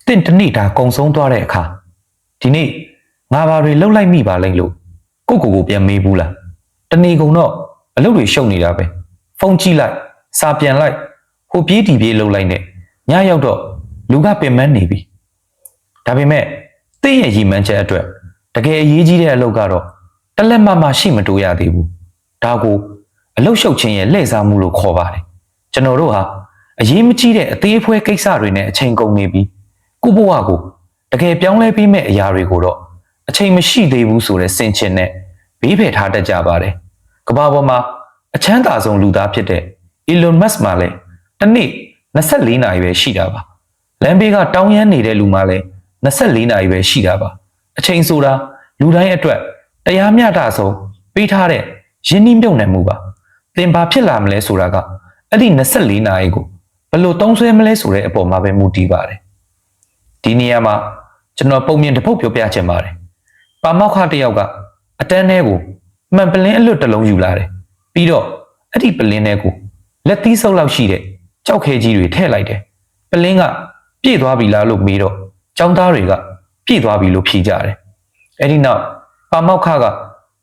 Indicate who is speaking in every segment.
Speaker 1: တင့်တနေ့တာကုံဆုံးသွားတဲ့အခါဒီနေ့ငါဘာတွေလှုပ်လိုက်မိပါလိမ့်လို့ကိုပြန်မေးဘူးလားတနေ့ကုန်တော့အလုပ်တွေရှုပ်နေတာပဲဖုန်းကြည့်လိုက်စာပြန်လိုက်ဟိုပြေးဒီပြေးလှုပ်လိုက်နဲ့ညရောက်တော့လူကပင်မနေပြီဒါပေမဲ့တင့်ရဲ့ရည်မှန်းချက်အတွက်တကယ်အရေးကြီးတဲ့အလုပ်ကတော့တလက်မမရှိမတိုးရသေးဘူးဒါကိုအလုပ်ရှုပ်ခြင်းရဲ့လှည့်စားမှုလို့ခေါ်ပါတယ်ကျွန်တော်တို့ဟာအရေးမကြီးတဲ့အသေးအဖွဲကိစ္စတွေနဲ့အချိန်ကုန်နေပြီးကိုဘဝကိုတကယ်ပြောင်းလဲပြီးမဲ့အရာတွေကိုတော့အချိန်မရှိသေးဘူးဆိုတဲ့စင်ချင်နဲ့ဘေးဖယ်ထားတတ်ကြပါတယ်ကမ္ဘာပေါ်မှာအချမ်းသာဆုံးလူသားဖြစ်တဲ့ Elon Musk မှာလည်းတစ်နေ့24နာရီပဲရှိတာပါလမ်းဘေးကတောင်းရမ်းနေတဲ့လူမှလည်း24နာရီပဲရှိတာပါအချိန်ဆိုတာလူတိုင်းအတွက်တရားမျှတဆုံးပေးထားတဲ့ရင်းနှီးမြှုပ်နှံမှုပါသင်ဘာဖြစ်လာမလဲဆိုတာကအဲ့ဒီ24နာရီကိုဘယ်လိုသုံးစွဲမလဲဆိုတဲ့အပေါ်မှာပဲမူတည်ပါတယ်ဒီနေရာမှာကျွန်တော်ပုံမြင်တစ်ပုတ်ပြောပြချင်ပါတယ်ပါမောက္ခတစ်ယောက်ကအတန်းထဲကိုမှန်ပလင်းအလွတ်တစ်လုံးယူလာတယ်ပြီးတော့အဲ့ဒီပလင်းထဲကိုလက်သီးဆုပ်လောက်ရှိတဲ့ကြောက်ခဲကြီးတွေထည့်လိုက်တယ်ပလင်းကပြည့်သွားပြီလားလို့မေးတော့ចောင်းသားတွေကပြည့်သွားပြီလို့ဖြေကြတယ်အဲ့ဒီနောက်ပါမောက္ခက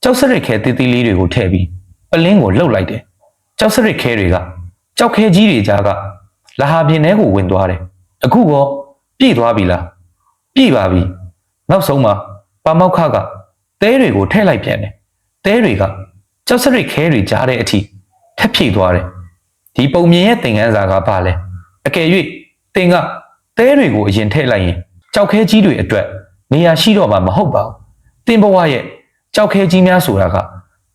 Speaker 1: ကြောက်စရစ်ခဲသေးသေးလေးတွေကိုထည့်ပြီးပလင်းကိုလှုပ်လိုက်တယ်ကြောက်စရစ်ခဲတွေကကြောက်ခဲကြီးတွေကြားကလဟာပြင်ထဲကိုဝင်သွားတယ်အခုရောပြည့်သွားပြီလားပြည့်ပါပြီနောက်ဆုံးမှာပါမောက္ခကသဲတွေကိုထည့်လိုက်ပြန်တယ်သဲတွေကကြောက်စရစ်ခဲတွေကြားတဲ့အထိထပ်ဖြည့်သွားတယ်ဒီပုံမြင်ရဲ့သင်ခန်းစာကဘာလဲအကယ်၍သင်ကသဲတွေကိုအရင်ထည့်လိုက်ရင်ကြောက်ခဲကြီးတွေအတွက်နေရာရှိတော့မှာမဟုတ်ပါဘူးသင်ဘဝရဲ့ကြောက်ခဲကြီးများဆိုတာက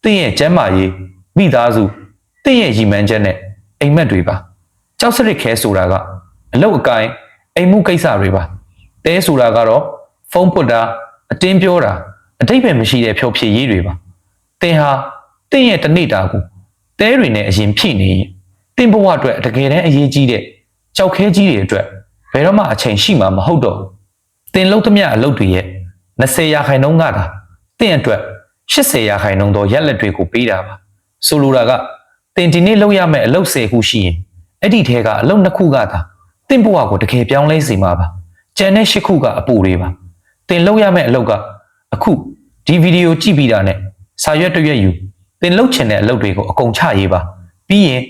Speaker 1: သင်ရဲ့ကျမ်းမာရေးမိသားစုသင်ရဲ့ရည်မှန်းချက်နဲ့အိမ်မက်တွေပါကြောက်စရစ်ခဲဆိုတာကအလုတ်အကိုင်းအိမ်မှုကိစ္စတွေပါတဲဆိုတာကတော့ဖုန်းပွတ်တာအတင်းပြောတာအတိတ်ပဲမရှိတဲ့ဖြောဖြေရေးတွေပါသင်ဟာသင်ရဲ့တနေ့တာကိုတဲတွေနဲ့အရင်ဖြည့်နေရင်သင်ဘဝအတွက်တကယ်တမ်းအရေးကြီးတဲ့ကြောက်ခဲကြီးတွေအတွက်ဘယ်တော့မှအချိန်ရှိမှာမဟုတ်တော့ဘူးသင်လုပ်သမျှအလုပ်တွေရဲ့20%ကသာသင်အတွက်80%သောရက်လက်တွေကိုပေးတာပါဆိုလိုတာကသင်ဒီနေ့လုပ်ရမယ့်အလုပ်10ခုရှိရင်အဲ့ဒီထဲကအလုပ်2ခုကသာသင်ဘဝကိုတကယ်ပြောင်းလဲစေမှာပါကျန်တဲ့10ခုကအပူတွေပါသင်လုပ်ရမယ့်အလုပ်ကအခုဒီဗီဒီယိုကြည့်ပြီးတာနဲ့စာရွက်တစ်ရွက်ယူသင်လုပ်ချင်တဲ့အလုပ်တွေကိုအကုန်ချရေးပါပြီးရင်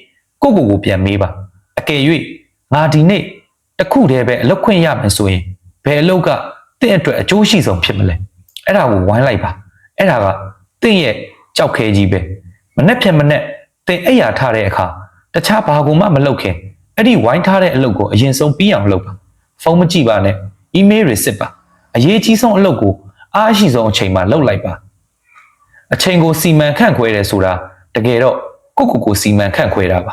Speaker 1: ကိုပြန်မေးပါအကယ်၍ငါဒီနေ့တစ်ခုတည်းပဲအလုပ်ခွင့်ရမယ်ဆိုရင်ဘယ်အလုပ်ကသင်အတွက်အကျိုးရှိဆုံးဖြစ်မလဲအဲ့ဒါကိုဝိုင်းလိုက်ပါအဲ့ဒါကသင်ရဲ့ကြောက်ခဲကြီးပဲမနဲ့ဖြတ်မနဲ့သင်အိပ်ယာထားတဲ့အခါတခြားဘာကူမှမလုပ်ခင်အဲ့ဒီဝိုင်းထားတဲ့အလုပ်ကိုအရင်ဆုံးပြီးအောင်လုပ်ပါဖုန်းမကြည့်ပါနဲ့အီးမေးလ်တွေစစ်ပါအရေးကြီးဆုံးအလုပ်ကိုအားရှိဆုံးအချိန်မှာလုပ်လိုက်ပါအချိန်ကိုစီမံခန့်ခွဲတယ်ဆိုတာတကယ်တော့ကိုစီမံခန့်ခွဲတာပါ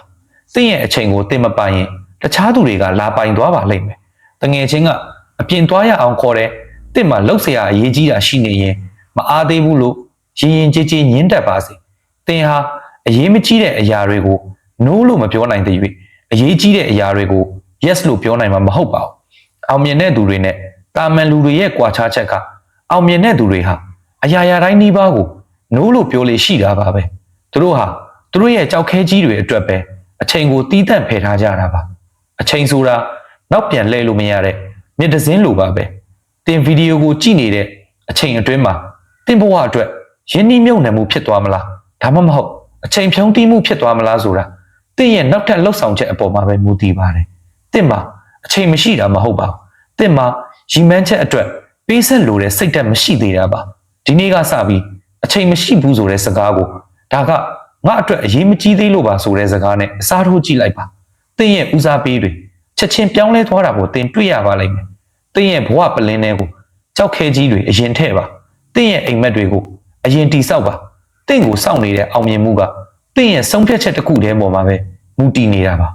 Speaker 1: သင်ရဲ့အချိန်ကိုသင်မပိုင်ရင်တခြားသူတွေကလာပိုင်သွားပါလိမ့်မယ်တငယ်ချင်းကအပြင်သွားရအောင်ခေါ်တယ်သင်မှာလှုပ်เสียအရေးကြီးတာရှိနေရင်မအားသေးဘူးလို့ရင်ကြေးညင်းတတ်ပါစေသင်ဟာအရေးမကြီးတဲ့အရာတွေကို no လို့မပြောနိုင်သေး၍အရေးကြီးတဲ့အရာတွေကို yes လို့ပြောနိုင်မှာမဟုတ်ပါဘူးအောင်မြင်တဲ့သူတွေနဲ့တာမန်လူတွေရဲ့ကွာခြားချက်ကအောင်မြင်တဲ့သူတွေဟာအရာရာတိုင်းနှီးပါးကို no လို့ပြောလေရှိတာပါပဲသူတို့ဟာသူတို့ရဲ့ကြောက်ခဲကြီးတွေအတွက်ပဲအချိန်ကိုတီးတန့်ဖယ်ထားကြတာပါအချိန်ဆိုတာနောက်ပြန်လှည့်လို့မရတဲ့မြစ်တစင်းလိုပါပဲတင်ဗီဒီယိုကိုကြည့်နေတဲ့အချိန်အတွင်းမှာတင်ဘဝအတွက်ရင်းနှီးမြှုပ်နှံမှုဖြစ်သွားမလားဒါမှမဟုတ်အချိန်ဖြုံးတီးမှုဖြစ်သွားမလားဆိုတာတင်ရဲ့နောက်ထပ်လှုပ်ဆောင်ချက်အပေါ်မှာပဲမူတည်ပါတယ်တင်မှာအချိန်မရှိတာမဟုတ်ပါဘူးတင်မှာရည်မှန်းချက်အတွက်ပေးဆက်လိုတဲ့စိတ်ဓာတ်မရှိသေးတာပါဒီနေ့ကစပြီးအချိန်မရှိဘူးဆိုတဲ့စကားကိုဒါကငါအတွက်အရေးမကြီးသေးလို့ပါဆိုတဲ့စကားနဲ့အစားထိုးကြည့်လိုက်ပါတင်ရဲ့ဦးစားပေးတွေချက်ချင်းပြောင်းလဲသွားတာကိုတင်တွေ့ရပါလိမ့်မယ်တင်ရဲ့ဘဝပလင်းတွေကိုကြောက်ခဲကြီးတွေအရင်ထည့်ပါတင်ရဲ့အိမ်မက်တွေကိုအရင်တီဆောက်ပါတင့်ကိုစောင့်နေတဲ့အောင်မြင်မှုကတင့်ရဲ့ဆုံးဖြတ်ချက်တစ်ခုတည်းပေါ်မှာပဲမူတည်နေတာပါ